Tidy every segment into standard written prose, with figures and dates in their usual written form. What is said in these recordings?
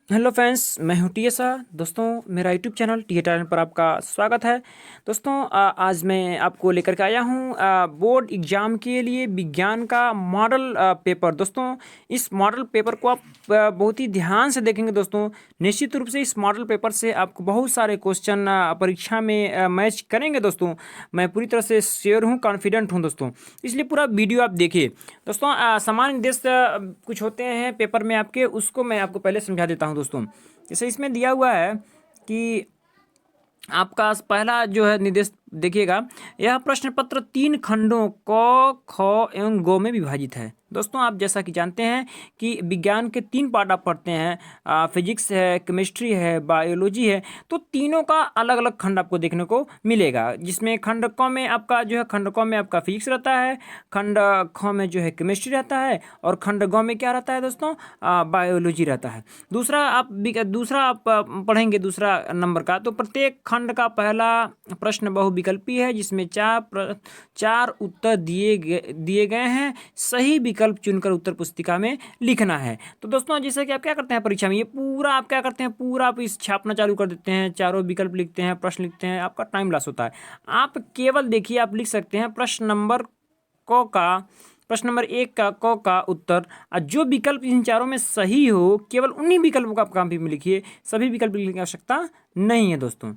Hello friends, मैं हूं T Shah. दोस्तों, मेरा यूट्यूब चैनल टी चैनल पर आपका स्वागत है। दोस्तों, आज मैं आपको लेकर के आया हूं बोर्ड एग्जाम के लिए विज्ञान का मॉडल पेपर। दोस्तों, इस मॉडल पेपर को आप बहुत ही ध्यान से देखेंगे। दोस्तों, निश्चित रूप से इस मॉडल पेपर से आपको बहुत सारे क्वेश्चन परीक्षा में मैच करेंगे। दोस्तों, मैं पूरी तरह से श्योर हूँ, कॉन्फिडेंट हूँ। दोस्तों, इसलिए पूरा वीडियो आप देखिए। दोस्तों, सामान्य निर्देश कुछ होते हैं पेपर में आपके, उसको मैं आपको पहले समझा देता हूँ। दोस्तों, जैसे इसमें दिया हुआ है कि आपका पहला जो है निर्देश देखिएगा, यह प्रश्न पत्र 3 खंडों क, ख एवं गो में विभाजित है। दोस्तों, आप जैसा कि जानते हैं कि विज्ञान के 3 पार्ट आप पढ़ते हैं, फिजिक्स है, केमिस्ट्री है, बायोलॉजी है। तो तीनों का अलग अलग खंड आपको देखने को मिलेगा, जिसमें खंड क में आपका जो है, खंड क में आपका फिजिक्स रहता है, खंड ख में जो है केमिस्ट्री रहता है, और खंड ग में क्या रहता है दोस्तों, बायोलॉजी रहता है। दूसरा आप पढ़ेंगे दूसरा नंबर का, तो प्रत्येक खंड का पहला प्रश्न बहुविकल्पी है, जिसमें चार उत्तर दिए गए हैं। सही विकल्प चुनकर उत्तर पुस्तिका में लिखना है। तो दोस्तों, जैसे कि आप क्या करते हैं परीक्षा में, ये पूरा आप क्या करते हैं, पूरा आप इस छापना चालू कर देते हैं, चारों विकल्प लिखते हैं, प्रश्न लिखते हैं, आपका टाइम लॉस होता है। आप केवल देखिए, आप लिख सकते हैं प्रश्न नंबर 1 का क का उत्तर, और जो विकल्प इन चारों में सही हो, केवल उन्हीं विकल्पों का आप कॉपी में लिखिए। सभी विकल्प लिखने की आवश्यकता नहीं है। दोस्तों,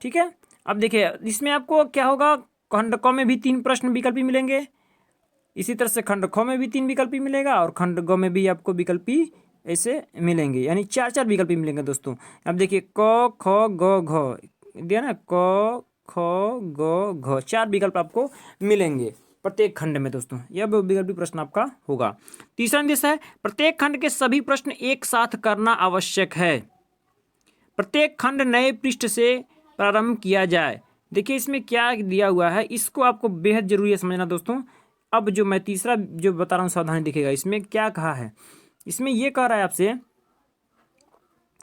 ठीक है। अब देखिए, इसमें आपको क्या होगा, खंड क में भी 3 प्रश्न विकल्पी मिलेंगे, इसी तरह से खंड ख में भी 3 विकल्पी मिलेगा, और खंड ग में भी आपको विकल्पी ऐसे मिलेंगे, यानी 4 विकल्पी मिलेंगे। दोस्तों, अब देखिए, क ख ग घ दिया ना, क ख ग घ 4 विकल्प आपको मिलेंगे प्रत्येक खंड में। दोस्तों, यह विकल्पी प्रश्न आपका होगा। तीसरा निर्देश है, प्रत्येक खंड के सभी प्रश्न एक साथ करना आवश्यक है। प्रत्येक खंड नए पृष्ठ से प्रारंभ किया जाए। देखिए, इसमें क्या दिया हुआ है, इसको आपको बेहद जरूरी है समझना। दोस्तों, अब जो मैं तीसरा जो बता रहा हूँ, सावधानी दिखेगा, इसमें क्या कहा है। इसमें यह कह रहा है आपसे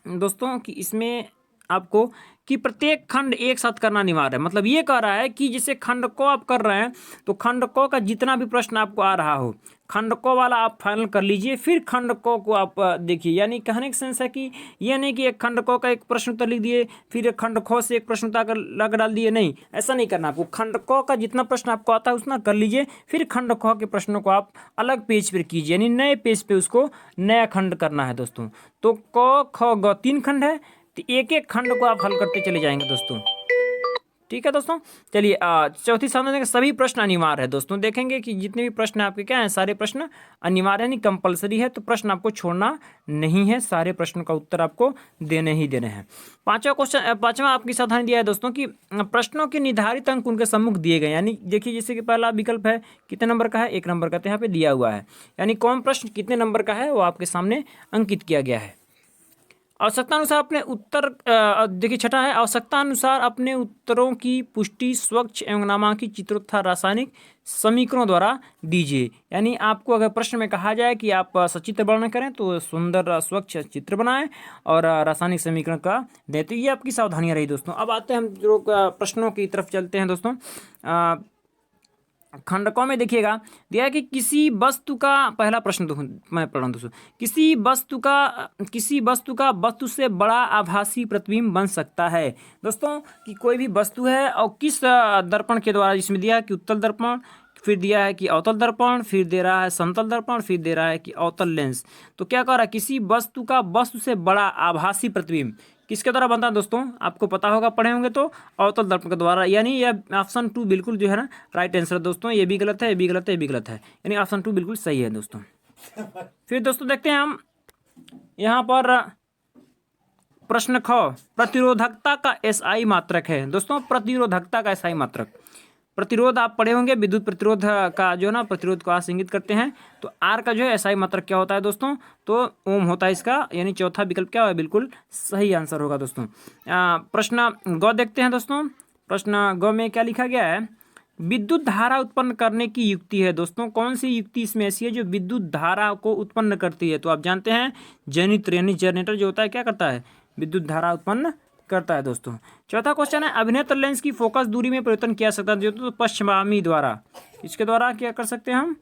दोस्तों कि इसमें आपको कि प्रत्येक खंड एक साथ करना अनिवार्य है। मतलब ये कह रहा है कि जैसे खंड को आप कर रहे हैं, तो खंड को का जितना भी प्रश्न आपको आ रहा हो, खंड को वाला आप फाइनल कर लीजिए, फिर खंड को आप देखिए। यानी कहने का सेंस है कि ये नहीं कि एक खंड को का एक प्रश्न उत्तर लिख दिए, फिर एक खंड खो से एक प्रश्न उत्तर लगा डाल दिए। नहीं, ऐसा नहीं करना आपको। खंड को का जितना प्रश्न आपको आता है उतना कर लीजिए, फिर खंड ख के प्रश्नों को आप अलग पेज पर कीजिए, यानी नए पेज पे उसको नया खंड करना है। दोस्तों, तो क ख ग 3 खंड है, तो एक एक खंड को आप हल करते चले जाएंगे। दोस्तों, ठीक है। दोस्तों, चलिए, चौथी सावधानी के सभी प्रश्न अनिवार्य है। दोस्तों, देखेंगे कि जितने भी प्रश्न आपके क्या हैं, सारे प्रश्न अनिवार्य यानी कंपलसरी है, तो प्रश्न आपको छोड़ना नहीं है, सारे प्रश्नों का उत्तर आपको देने ही देने हैं। पांचवा आपकी सावधानी दिया है दोस्तों कि प्रश्नों के निर्धारित अंक उनके सम्मुख दिए गए। यानी देखिए, जैसे कि पहला विकल्प है कितने नंबर का है, 1 नंबर का, तो यहाँ पे दिया हुआ है, यानी कौन प्रश्न कितने नंबर का है वो आपके सामने अंकित किया गया है। आवश्यकता अनुसार अपने उत्तर देखिए, छठा है, आवश्यकता अनुसार अपने उत्तरों की पुष्टि स्वच्छ एवं नामांकित चित्रों तथा रासायनिक समीकरणों द्वारा दीजिए। यानी आपको अगर प्रश्न में कहा जाए कि आप सचित्र वर्णन करें, तो सुंदर स्वच्छ चित्र बनाएं और रासायनिक समीकरण का दें। तो ये आपकी सावधानियां रही। दोस्तों, अब आते हैं हम जो प्रश्नों की तरफ चलते हैं। दोस्तों, खंडकों में देखिएगा, दिया है कि किसी वस्तु का, पहला प्रश्न तो मैं पढ़ रहा हूँ दोस्तों, किसी वस्तु का वस्तु से बड़ा आभासी प्रतिबिंब बन सकता है। दोस्तों, कि कोई भी वस्तु है और किस दर्पण के द्वारा, इसमें दिया है कि उत्तल दर्पण, फिर दिया है कि अवतल दर्पण, फिर दे रहा है समतल दर्पण, फिर दे रहा है कि अवतल लेंस। तो क्या कह रहा है, किसी वस्तु का वस्तु से बड़ा आभासी प्रतिबिंब किसके द्वारा बनता है। दोस्तों, आपको पता होगा, पढ़े होंगे, तो अवतल दर्पण के द्वारा। यानी यह ऑप्शन 2 बिल्कुल जो है ना राइट आंसर है। दोस्तों, ये भी गलत है, ये भी गलत है, ये भी गलत है, यानी ऑप्शन 2 बिल्कुल सही है। दोस्तों, फिर दोस्तों देखते हैं हम यहाँ पर प्रश्न ख, प्रतिरोधकता का एसआई मात्रक है। दोस्तों, प्रतिरोधकता का एसआई मात्रक, प्रतिरोध आप पढ़े होंगे, विद्युत प्रतिरोध का जो है ना, प्रतिरोध को आज इंगित करते हैं। तो आर का जो है एसआई मात्रक क्या होता है दोस्तों, तो ओम होता है इसका, यानी चौथा विकल्प क्या है, बिल्कुल सही आंसर होगा। दोस्तों, प्रश्न ग देखते हैं। दोस्तों, प्रश्न ग में क्या लिखा गया है, विद्युत धारा उत्पन्न करने की युक्ति है। दोस्तों, कौन सी युक्ति इसमें ऐसी है जो विद्युत धारा को उत्पन्न करती है, तो आप जानते हैं जनित्र, यानी जनरेटर जो होता है क्या करता है, विद्युत धारा उत्पन्न करता है। दोस्तों, चौथा क्वेश्चन है, अभिनेत्र लेंस की फोकस दूरी में परिवर्तन किया सकता है, तो पश्चिमाभी द्वारा, इसके द्वारा क्या कर सकते हैं हम,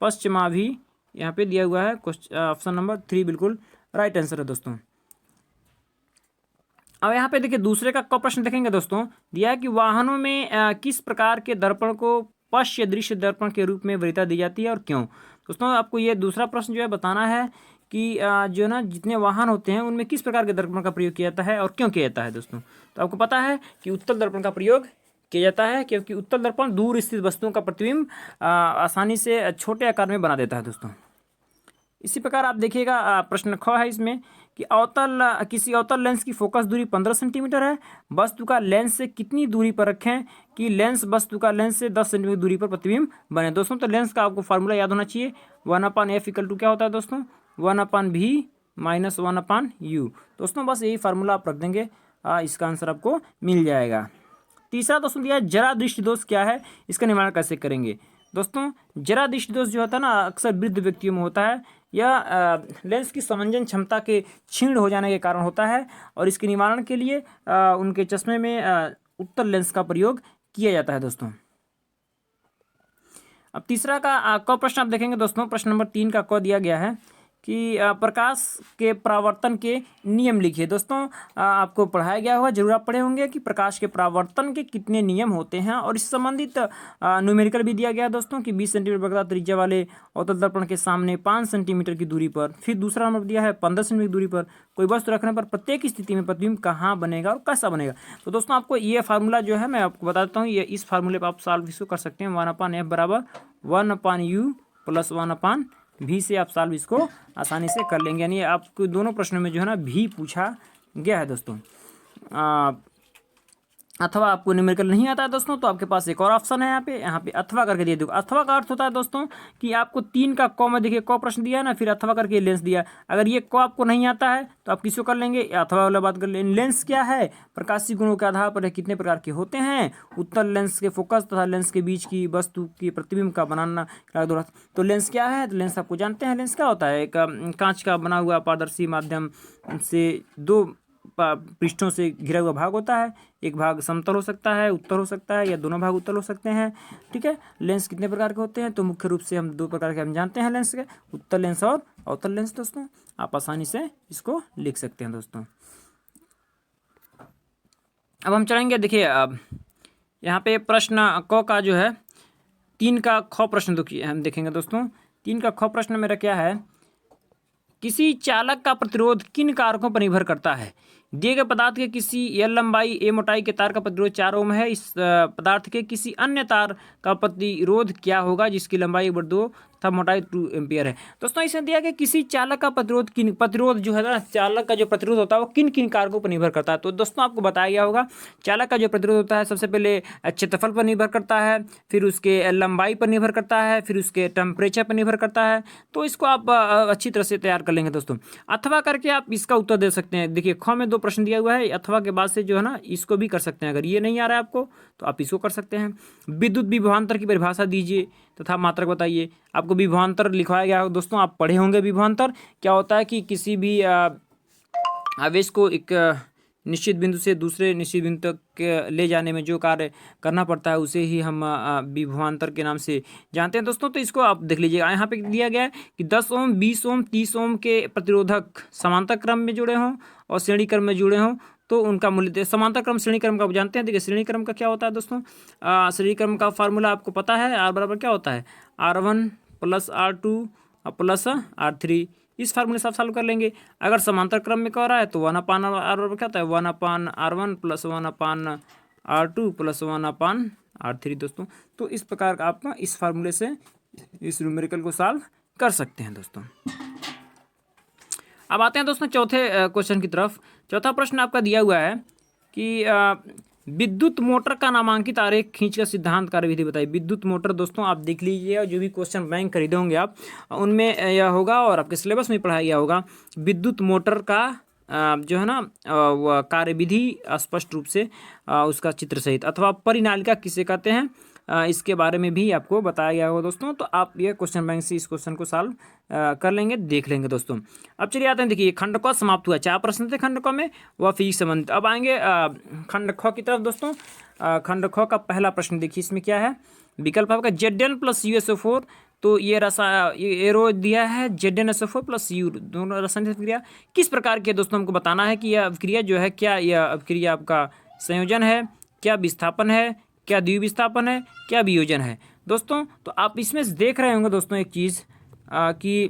पश्चिमाभी, यहाँ पे दिया हुआ है। ऑप्शन नंबर 3 बिल्कुल राइट आंसर है। दोस्तों, अब यहाँ पे देखिए दूसरे का प्रश्न देखेंगे दोस्तों, दिया है कि वाहनों में किस प्रकार के दर्पण को पश्य दृश्य दर्पण के रूप में वरीयता दी जाती है और क्यों। दोस्तों आपको ये दूसरा प्रश्न जो है बताना है कि जो है ना जितने वाहन होते हैं उनमें किस प्रकार के दर्पण का प्रयोग किया जाता है और क्यों किया जाता है दोस्तों। तो आपको पता है कि उत्तल दर्पण का प्रयोग किया जाता है, क्योंकि उत्तल दर्पण दूर स्थित वस्तुओं का प्रतिबिंब आसानी से छोटे आकार में बना देता है दोस्तों। इसी प्रकार आप देखिएगा प्रश्न ख है इसमें कि किसी अवतल लेंस की फोकस दूरी 15 सेंटीमीटर है, वस्तु का लेंस से कितनी दूरी पर रखें कि लेंस वस्तु का लेंस से 10 सेंटीमीटर दूरी पर प्रतिबिंब बने। दोस्तों तो लेंस का आपको फार्मूला याद होना चाहिए, 1/f = क्या होता है दोस्तों, 1/v - 1/u। दोस्तों बस यही फार्मूला आप रख देंगे, इसका आंसर आपको मिल जाएगा। तीसरा दोस्तों दिया जरा दृष्टि दोष क्या है, इसका निवारण कैसे करेंगे। दोस्तों जरा दृष्टि दोष जो होता है ना अक्सर वृद्ध व्यक्तियों में होता है, यह लेंस की समंजन क्षमता के क्षीण हो जाने के कारण होता है और इसके निवारण के लिए उनके चश्मे में उत्तल लेंस का प्रयोग किया जाता है दोस्तों। अब तीसरा का क प्रश्न आप देखेंगे दोस्तों, प्रश्न नंबर 3 का क दिया गया है कि प्रकाश के परावर्तन के नियम लिखिए। दोस्तों आपको पढ़ाया गया होगा, जरूर आप पढ़े होंगे कि प्रकाश के परावर्तन के कितने नियम होते हैं और इस संबंधित न्यूमेरिकल भी दिया गया है दोस्तों कि 20 सेंटीमीटर वक्रता त्रिज्या वाले अवतल दर्पण के सामने 5 सेंटीमीटर की दूरी पर, फिर दूसरा नंबर दिया है 15 सेंटीमीटर की दूरी पर कोई वस्तु रखने पर प्रत्येक स्थिति में प्रतिबिंब कहाँ बनेगा और कैसा बनेगा। तो दोस्तों आपको ये फार्मूला जो है मैं आपको बता देता हूँ, ये इस फार्मूले पर आप सॉल्व इसको कर सकते हैं, 1/f = 1/u + 1/v से आप सॉल्व इसको आसानी से कर लेंगे। यानी आपको दोनों प्रश्नों में जो है ना भी पूछा गया है दोस्तों। अथवा आपको न्यूमेरिकल नहीं आता है दोस्तों तो आपके पास एक और ऑप्शन है, यहाँ पे अथवा करके दिया। देखो अथवा का अर्थ होता है दोस्तों कि आपको 3 का क में देखिए क प्रश्न दिया है ना, फिर अथवा करके लेंस दिया। अगर ये क आपको नहीं आता है तो आप किसको कर लेंगे, अथवा वाला बात कर लेंगे। लेंस क्या है, प्रकाशीय गुणों के आधार पर कितने प्रकार के होते हैं, उत्तल लेंस के फोकस तथा लेंस के बीच की वस्तु की प्रतिबिंब का बनाना। तो लेंस क्या है, तो लेंस आपको जानते हैं लेंस क्या होता है, एक कांच का बना हुआ पारदर्शी माध्यम से 2 पृष्ठों से घिरा हुआ भाग होता है, एक भाग समतल हो सकता है, उत्तल हो सकता है, या दोनों भाग उत्तल हो सकते हैं। ठीक है, लेंस कितने प्रकार के होते हैं, तो मुख्य रूप से हम 2 प्रकार के हम जानते हैं लेंस के, उत्तल लेंस और अवतल लेंस। दोस्तों आप आसानी से इसको लिख सकते हैं दोस्तों। अब हम चलेंगे, देखिए अब यहाँ पे प्रश्न क का जो है 3 का ख प्रश्न हम देखेंगे दोस्तों। 3 का ख प्रश्न मेरा क्या है, किसी चालक का प्रतिरोध किन कारकों पर निर्भर करता है। दिए गए पदार्थ के किसी L लंबाई A मोटाई के तार का प्रतिरोध 4 ओम है, इस पदार्थ के किसी अन्य तार का प्रतिरोध क्या होगा जिसकी लंबाई 2 तथा मोटाई 2 एम्पियर है। दोस्तों इसमें दिया गया किसी चालक का प्रतिरोध जो है ना, चालक का जो प्रतिरोध होता है वो किन किन कारकों पर निर्भर करता है। तो दोस्तों आपको बताया गया होगा चालक का जो प्रतिरोध होता है सबसे पहले क्षेत्रफल पर निर्भर करता है, फिर उसके लंबाई पर निर्भर करता है, फिर उसके टेम्परेचर पर निर्भर करता है। तो इसको आप अच्छी तरह से तैयार कर लेंगे दोस्तों। अथवा करके आप इसका उत्तर दे सकते हैं। देखिए ख में 2 प्रश्न दिया हुआ है, अथवा के बाद से जो है ना इसको भी कर सकते हैं। अगर ये नहीं आ रहा है आपको तो आप इसको कर सकते हैं। विद्युत विभवांतर की परिभाषा दीजिए तथा मात्रक बताइए। आपको विभवांतर लिखवाया गया है दोस्तों, आप पढ़े होंगे। विभवांतर क्या होता है कि किसी भी आवेश को एक निश्चित बिंदु से दूसरे निश्चित बिंदु तक ले जाने में जो कार्य करना पड़ता है उसे ही हम विभवांतर के नाम से जानते हैं दोस्तों। तो इसको आप देख लीजिएगा, यहाँ पे दिया गया है कि 10 ओम 20 ओम 30 ओम के प्रतिरोधक समांतर क्रम में जुड़े हों और श्रेणी क्रम में जुड़े हों तो उनका मूल्य। समांतर क्रम श्रेणी क्रम का आप जानते हैं। देखिए श्रेणी क्रम का क्या होता है दोस्तों, श्रेणी क्रम का फार्मूला आपको पता है, R बराबर क्या होता है, R1 + R2 + R3। इस फार्मूले से आप सॉल्व कर लेंगे। अगर समांतर क्रम में कह रहा है तो 1/r बराबर क्या होता है, 1/r1 + 1/r2 + 1/r3 दोस्तों। तो इस प्रकार का आप इस फार्मूले से इस न्यूमेरिकल को सॉल्व कर सकते हैं दोस्तों। अब आते हैं दोस्तों चौथे क्वेश्चन की तरफ। चौथा प्रश्न आपका दिया हुआ है कि विद्युत मोटर का नामांकित आरेख खींचकर सिद्धांत कार्यविधि बताइए। विद्युत मोटर दोस्तों आप देख लीजिए, जो भी क्वेश्चन बैंक खरीदे होंगे आप उनमें यह होगा और आपके सिलेबस में पढ़ाया गया होगा। विद्युत मोटर का जो है ना वह कार्यविधि स्पष्ट रूप से उसका चित्र सहित, अथवा परिनालिका किसे कहते हैं इसके बारे में भी आपको बताया गया होगा दोस्तों। तो आप ये क्वेश्चन बैंक से इस क्वेश्चन को सॉल्व कर लेंगे, देख लेंगे दोस्तों। अब चलिए आते हैं, देखिए खंड क समाप्त हुआ। 4 प्रश्न थे खंड क में, वह फिजिक्स संबंधित। अब आएंगे खंड ख की तरफ दोस्तों। खंड ख का पहला प्रश्न देखिए, इसमें क्या है, विकल्प आपका Zn + USO4 तो ये एरो दिया है ZnSO4 प्लस यू, दोनों रासायनिक अभिक्रिया किस प्रकार की है दोस्तों, हमको बताना है कि यह अभिक्रिया जो है, क्या यह अभिक्रिया आपका संयोजन है, क्या विस्थापन है, क्या द्विविस्थापन है, क्या वियोजन है दोस्तों। तो आप इसमें से देख रहे होंगे दोस्तों एक चीज़ कि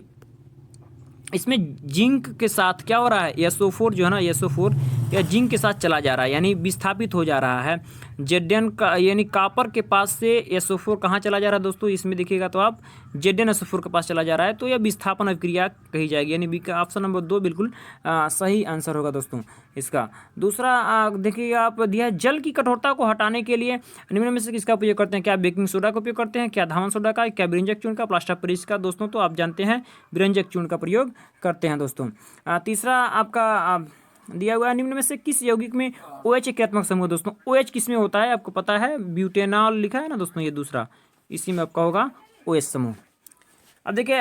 इसमें जिंक के साथ क्या हो रहा है, SO4 जो है ना, SO4 या जिंक के साथ चला जा रहा है, यानी विस्थापित हो जा रहा है। Zn का यानी कॉपर के पास से SO4 कहाँ चला जा रहा है दोस्तों, इसमें देखिएगा तो आप ZnSO4 के पास चला जा रहा है, तो यह विस्थापन अभिक्रिया कही जाएगी, यानी बी का ऑप्शन नंबर 2 बिल्कुल सही आंसर होगा दोस्तों इसका। दूसरा देखिएगा आप दिया है, जल की कठोरता को हटाने के लिए निम्न में से किसका उपयोग करते हैं, क्या बेकिंग सोडा का उपयोग करते हैं, क्या धावन सोडा का, क्या बिरंजक चूर्ण का, प्लास्टर ऑफ पेरिस का दोस्तों। तो आप जानते हैं बिरंजक चूर्ण का प्रयोग करते हैं दोस्तों। तीसरा आपका दिया हुआ है, निम्न में से किस यौगिक में OH क्रियात्मक समूह दोस्तों। OH किस में होता है आपको पता है, ब्यूटेनॉल लिखा है ना दोस्तों, ये दूसरा, इसी में आपका होगा OH समूह। अब देखिए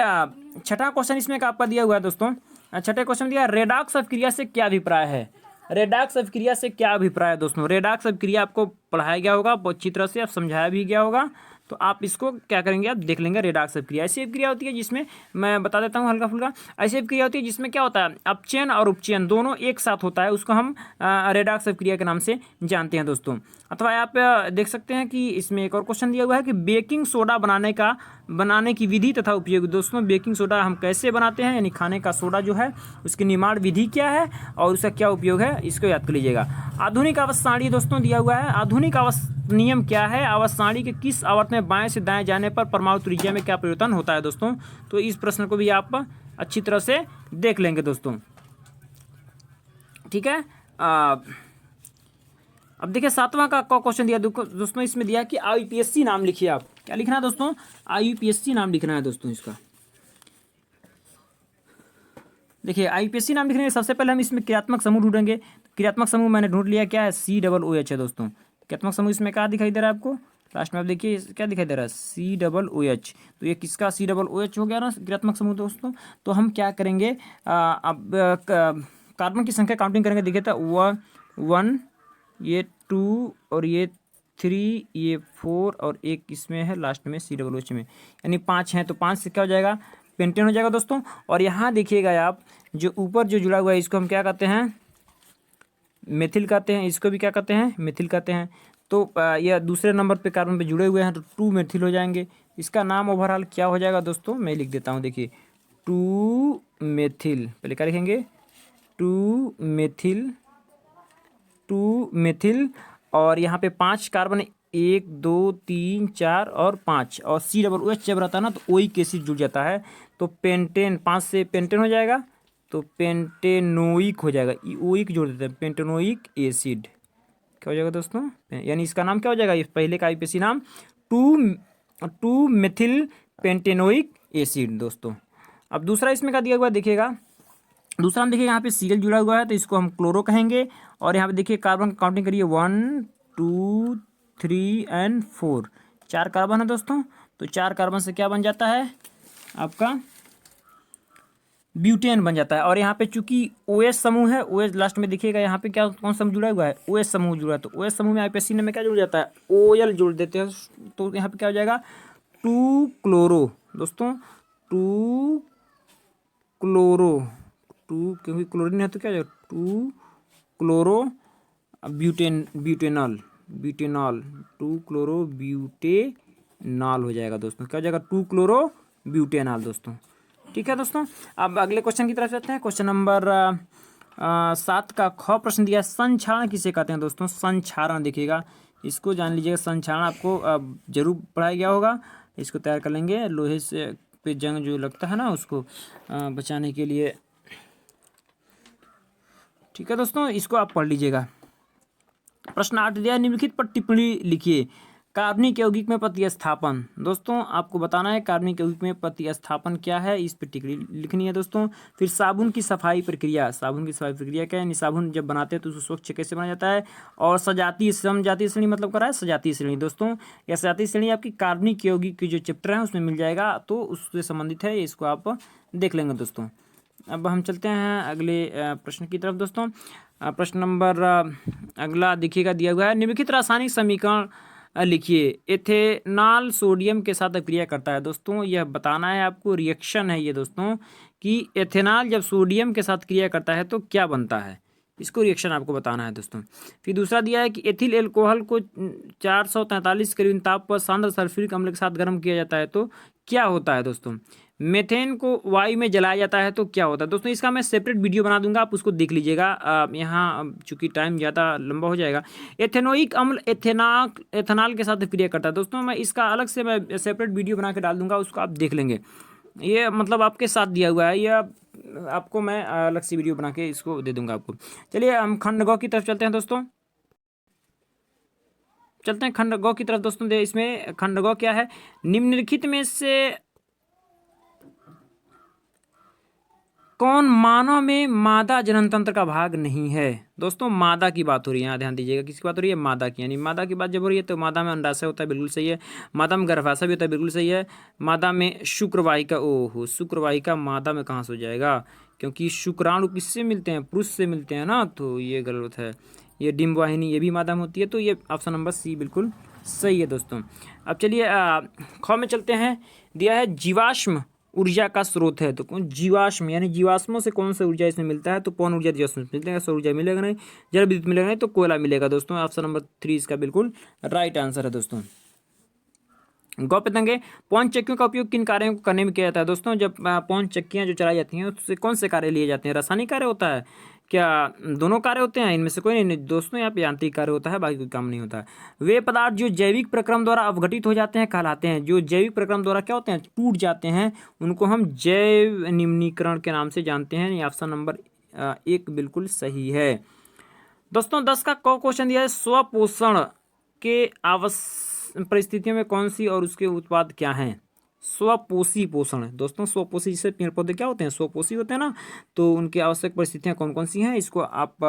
छठा क्वेश्चन इसमें का आपका दिया हुआ है दोस्तों। छठे क्वेश्चन दिया, रेडॉक्स अभिक्रिया से क्या अभिप्राय है। रेडॉक्स अभिक्रिया से क्या अभिप्राय है दोस्तों। रेडॉक्स अभिक्रिया आपको पढ़ाया गया होगा, बहुत अच्छी तरह से आप समझाया भी गया होगा, तो आप इसको क्या करेंगे, आप देख लेंगे। रेडॉक्स अभिक्रिया ऐसी अभिक्रिया होती है जिसमें, मैं बता देता हूँ हल्का फुल्का, ऐसी अभिक्रिया होती है जिसमें क्या होता है, अपचयन और उपचयन दोनों एक साथ होता है, उसको हम रेडॉक्स अभिक्रिया के नाम से जानते हैं दोस्तों। अथवा आप देख सकते हैं कि इसमें एक और क्वेश्चन दिया हुआ है कि बेकिंग सोडा बनाने की विधि तथा उपयोग दोस्तों। बेकिंग सोडा हम कैसे बनाते हैं, यानी खाने का सोडा जो है उसकी निर्माण विधि क्या है और उसका क्या उपयोग है, इसको याद कर लीजिएगा। आधुनिक आवर्त सारणी दोस्तों दिया हुआ है, आधुनिक आवर्त नियम क्या है, आवर्त सारणी के किस आवर्त में बाएं से दाएं जाने पर परमाणु त्रिज्या में क्या परिवर्तन होता है दोस्तों। तो इस प्रश्न को भी आप अच्छी तरह से देख लेंगे दोस्तों, ठीक है। अब देखिए सातवां का क्वेश्चन दिया दोस्तों, इसमें दिया कि IUPAC नाम लिखिए। आप क्या लिखना है दोस्तों, IUPAC नाम लिखना है दोस्तों इसका। देखिए IUPAC नाम लिखने के सबसे पहले हम इसमें क्रियात्मक समूह ढूंढेंगे। क्रियात्मक समूह मैंने ढूंढ लिया, क्या है, COOH है दोस्तों। क्रियात्मक समूह इसमें क्या दिखाई दे रहा है आपको, लास्ट में आप देखिए क्या दिखाई दे रहा है, COOH। तो ये किसका COOH हो गया ना क्रियात्मक समूह दोस्तों। तो हम क्या करेंगे, अब कार्बन की संख्या काउंटिंग करेंगे। देखिए तो 1, ये 2 और ये 3, ये 4 और एक इसमें है लास्ट में COOH में, यानी 5 हैं। तो 5 से क्या हो जाएगा, पेंटेन हो जाएगा दोस्तों। और यहाँ देखिएगा आप, जो ऊपर जो जुड़ा हुआ है इसको हम क्या कहते हैं, मेथिल कहते हैं, इसको भी क्या कहते हैं, मेथिल कहते हैं। तो यह दूसरे नंबर पे कार्बन पे जुड़े हुए हैं, तो 2 मेथिल हो जाएंगे। इसका नाम ओवरऑल क्या हो जाएगा दोस्तों, मैं लिख देता हूँ, देखिए 2 मेथिल, पहले क्या लिखेंगे, 2 मेथिल और यहाँ पे 5 कार्बन, 1 2 3 4 और 5, और COOH जब रहता है ना तो ओइक एसिड जुड़ जाता है, तो पेंटेन, 5 से पेंटेन हो जाएगा, तो पेंटेनोइक हो जाएगा, ओइक जोड़ देते हैं, पेंटेनोइक एसिड क्या हो जाएगा दोस्तों, यानी इसका नाम क्या हो जाएगा, ये पहले का IUPAC नाम 2 मेथिल पेंटेनोइक एसिड दोस्तों। अब दूसरा इसमें क्या दिया हुआ देखिएगा, दूसरा हम देखिए यहाँ पे Cl जुड़ा हुआ है, तो इसको हम क्लोरो कहेंगे। और यहाँ पे देखिए कार्बन काउंटिंग करिए, 1 2 3 और 4, 4 कार्बन है दोस्तों। तो 4 कार्बन से क्या बन जाता है आपका, ब्यूटेन बन जाता है। और यहाँ पे चूंकि OH समूह है, OH लास्ट में देखिएगा यहाँ पे क्या कौन सा जुड़ा हुआ है, OH समूह जुड़ा है। तो OH समूह में IUPAC में क्या जुड़ जाता है, OL जुड़ देते हैं। तो यहाँ पे क्या हो जाएगा, 2 क्लोरो दोस्तों, 2 क्लोरो, 2 क्योंकि क्लोरीन है तो क्या हो जाएगा, 2 क्लोरो ब्यूटेनॉल, 2 क्लोरो ब्यूटेनॉल हो जाएगा दोस्तों। क्या हो जाएगा, 2 क्लोरो ब्यूटेनॉल दोस्तों, ठीक है दोस्तों। अब अगले क्वेश्चन की तरफ जाते हैं। क्वेश्चन नंबर 7 का ख प्रश्न दिया, संक्षारण किसे कहते हैं दोस्तों। संक्षारण देखिएगा, इसको जान लीजिएगा। संक्षारण आपको जरूर पढ़ाया गया होगा, इसको तैयार कर लेंगे। लोहे से पे जंग जो लगता है ना, उसको बचाने के लिए, ठीक है दोस्तों, इसको आप पढ़ लीजिएगा। प्रश्न 8 दिया, निम्नलिखित पर टिप्पणी लिखिए। कार्बनिक यौगिक में प्रतिस्थापन दोस्तों, आपको बताना है कार्बनिक यौगिक में प्रतिस्थापन क्या है, इस पर टिप्पणी लिखनी है दोस्तों। फिर साबुन की सफाई प्रक्रिया, साबुन की सफाई प्रक्रिया क्या है, साबुन जब बनाते हैं तो उसको स्वच्छ कैसे बनाया जाता है। और सजातीय समजातीय श्रेणी मतलब कर रहा है सजातीय श्रेणी दोस्तों। यह सजातीय श्रेणी आपकी कार्बनिक यौगिक की जो चैप्टर है उसमें मिल जाएगा, तो उससे संबंधित है, इसको आप देख लेंगे दोस्तों। अब हम चलते हैं अगले प्रश्न की तरफ दोस्तों। प्रश्न नंबर अगला देखिएगा दिया हुआ है, निम्नलिखित रासायनिक समीकरण लिखिए। एथेनॉल सोडियम के साथ क्रिया करता है दोस्तों, यह बताना है आपको। रिएक्शन है ये दोस्तों कि एथेनॉल जब सोडियम के साथ क्रिया करता है तो क्या बनता है, इसको रिएक्शन आपको बताना है दोस्तों। फिर दूसरा दिया है कि एथिल एल्कोहल को 443 केल्विन ताप पर सांद्र सल्फ्यूरिक अम्ल के साथ गर्म किया जाता है तो क्या होता है दोस्तों। मेथेन को वायु में जलाया जाता है तो क्या होता है दोस्तों। इसका मैं सेपरेट वीडियो बना दूंगा, आप उसको देख लीजिएगा। यहाँ चूंकि टाइम ज़्यादा लंबा हो जाएगा। एथेनोइक अम्ल एथेनॉल के साथ क्रिया करता है दोस्तों, मैं इसका अलग से मैं सेपरेट वीडियो बना के डाल दूंगा, उसको आप देख लेंगे। ये मतलब आपके साथ दिया हुआ है, यह आपको मैं अलग से वीडियो बना के इसको दे दूंगा आपको। चलिए हम खंड ग की तरफ चलते हैं दोस्तों, चलते हैं खंड ग की तरफ दोस्तों। इसमें खंड ग क्या है, निम्नलिखित में से कौन मानव में मादा जनन तंत्र का भाग नहीं है दोस्तों। मादा की बात हो रही है, यहाँ ध्यान दीजिएगा, किसकी बात हो रही है, मादा की। यानी मादा की बात जब हो रही है तो मादा में अंडाशय होता है, बिल्कुल सही है। मादा में गर्भाशय भी होता है, बिल्कुल सही है। मादा में शुक्रवाहिका, ओहो शुक्रवाहिका मादा में कहाँ से हो जाएगा, क्योंकि शुक्राणु किससे मिलते हैं, पुरुष से मिलते हैं ना, तो ये गलत है। ये डिम्बवाहिनी ये भी मादा में होती है, तो ये ऑप्शन नंबर सी बिल्कुल सही है दोस्तों। अब चलिए ख में चलते हैं। दिया है जीवाश्म ऊर्जा का स्रोत है, तो कौन, जीवाश्म यानी जीवाश्मों से कौन सा ऊर्जा इसमें मिलता है, तो पवन ऊर्जा जीवाश्म से मिलता है, सौर ऊर्जा मिलेगा नहीं, जल विद्युत मिलेगा नहीं, तो कोयला मिलेगा दोस्तों। ऑप्शन नंबर 3 इसका बिल्कुल राइट आंसर है दोस्तों। गौ पतंगे पवन चक्कियों का उपयोग किन कार्यों को करने में किया जाता है दोस्तों। जब पवन चक्कियाँ जो चलाई जाती हैं उससे कौन से कार्य लिए जाते हैं, रासायनिक कार्य होता है क्या, दोनों कार्य होते हैं, इनमें से कोई नहीं दोस्तों, यहाँ पे यांत्रिक कार्य होता है, बाकी कोई काम नहीं होता है। वे पदार्थ जो जैविक प्रक्रम द्वारा अवघटित हो जाते हैं कहलाते हैं, जो जैविक प्रक्रम द्वारा क्या होते हैं, टूट जाते हैं, उनको हम जैव निम्नीकरण के नाम से जानते हैं। ये ऑप्शन नंबर 1 बिल्कुल सही है दोस्तों। 10 का क्वेश्चन दिया है, स्वपोषण के परिस्थितियों में कौन सी और उसके उत्पाद क्या हैं। स्वपोषी पोषण दोस्तों, स्वपोषी जैसे पेड़ पौधे क्या होते हैं, स्वपोषी होते हैं ना, तो उनकी आवश्यक परिस्थितियां कौन कौन सी हैं, इसको आप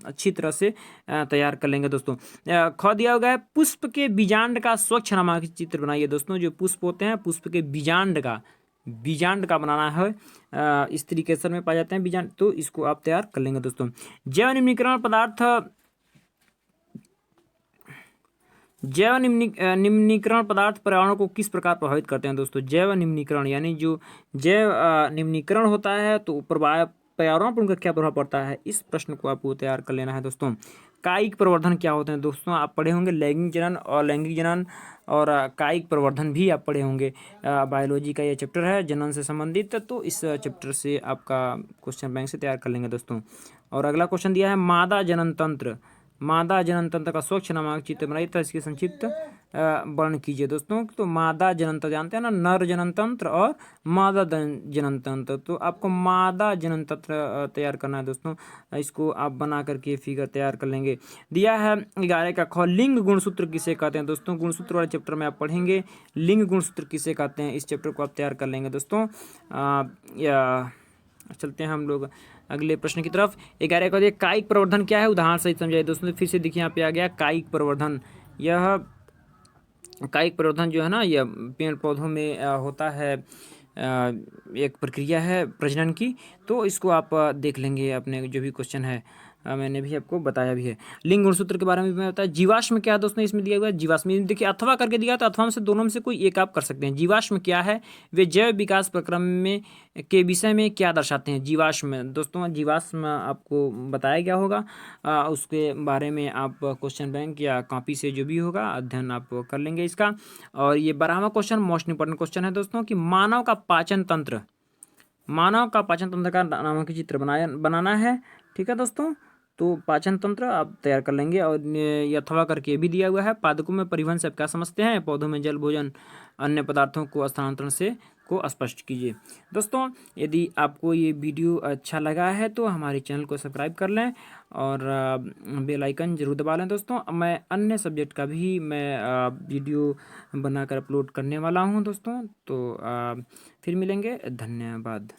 अच्छी तरह से तैयार कर लेंगे दोस्तों। ख दिया गया है, पुष्प के बीजांड का स्वच्छ नामक चित्र बनाइए दोस्तों। जो पुष्प होते हैं, पुष्प के बीजांड का बनाना है, इस तरीके से में पाए जाते हैं बीजांड, तो इसको आप तैयार कर लेंगे दोस्तों। जैव निम्नीकरण पदार्थ पर्यावरण को किस प्रकार प्रभावित करते हैं दोस्तों। जैव निम्नीकरण यानी जो जैव निम्नीकरण होता है तो पर्यावरण पर उनका क्या प्रभाव पड़ता है, इस प्रश्न को आपको तैयार कर लेना है दोस्तों। कायिक प्रवर्धन क्या होते हैं दोस्तों, आप पढ़े होंगे लैंगिक जनन और लैंगिक जनन और कायिक प्रवर्धन भी आप पढ़े होंगे। बायोलॉजी का ये चैप्टर है जनन से संबंधित, तो इस चैप्टर से आपका क्वेश्चन बैंक से तैयार कर लेंगे दोस्तों। और अगला क्वेश्चन दिया है, मादा जनन तंत्र का स्वच्छ नामक चित्र बनाइए था, इसकी संक्षिप्त वर्णन कीजिए दोस्तों। तो मादा जनन तंत्र जानते हैं ना, नर जनन तंत्र और मादा जनन तंत्र, तो आपको मादा जनन तंत्र तैयार करना है दोस्तों। इसको आप बना करके फिगर तैयार कर लेंगे। दिया है 11 का ख, लिंग गुणसूत्र किसे कहते हैं दोस्तों। गुणसूत्र वाले चैप्टर में आप पढ़ेंगे लिंग गुणसूत्र किसे कहते हैं, इस चैप्टर को आप तैयार कर लेंगे दोस्तों। चलते हैं हम लोग अगले प्रश्न की तरफ। 11 का कायिक प्रवर्धन क्या है, उदाहरण सहित समझाइए दोस्तों। फिर से देखिए यहाँ पे आ गया कायिक प्रवर्धन। यह कायिक प्रवर्धन जो है ना, यह पेड़ पौधों में होता है, एक प्रक्रिया है प्रजनन की, तो इसको आप देख लेंगे अपने जो भी क्वेश्चन है, मैंने भी आपको बताया भी है। लिंग गुणसूत्र के बारे में भी मैं बताया। जीवाश्म क्या है दोस्तों, इसमें दिया हुआ है जीवाश्म, देखिए अथवा करके दिया, तो अथवा में से दोनों में से कोई एक आप कर सकते हैं। जीवाश्म क्या है, वे जैव विकास प्रक्रम में के विषय में क्या दर्शाते हैं। जीवाश्म दोस्तों, जीवाश्म आपको बताया गया होगा, उसके बारे में आप क्वेश्चन बैंक या कॉपी से जो भी होगा अध्ययन आप कर लेंगे इसका। और ये 12वां क्वेश्चन मोस्ट इंपॉर्टेंट क्वेश्चन है दोस्तों, कि मानव का पाचन तंत्र का नामक चित्र बनाना है, ठीक है दोस्तों। तो पाचन तंत्र आप तैयार कर लेंगे। और ये अथवा करके भी दिया हुआ है, पादकों में परिवहन से आप क्या समझते हैं, पौधों में जल भोजन अन्य पदार्थों को स्थानांतरण से को स्पष्ट कीजिए दोस्तों। यदि आपको ये वीडियो अच्छा लगा है तो हमारे चैनल को सब्सक्राइब कर लें और बेल आइकन जरूर दबा लें दोस्तों। मैं अन्य सब्जेक्ट का भी मैं वीडियो बनाकर अपलोड करने वाला हूँ दोस्तों। तो फिर मिलेंगे, धन्यवाद।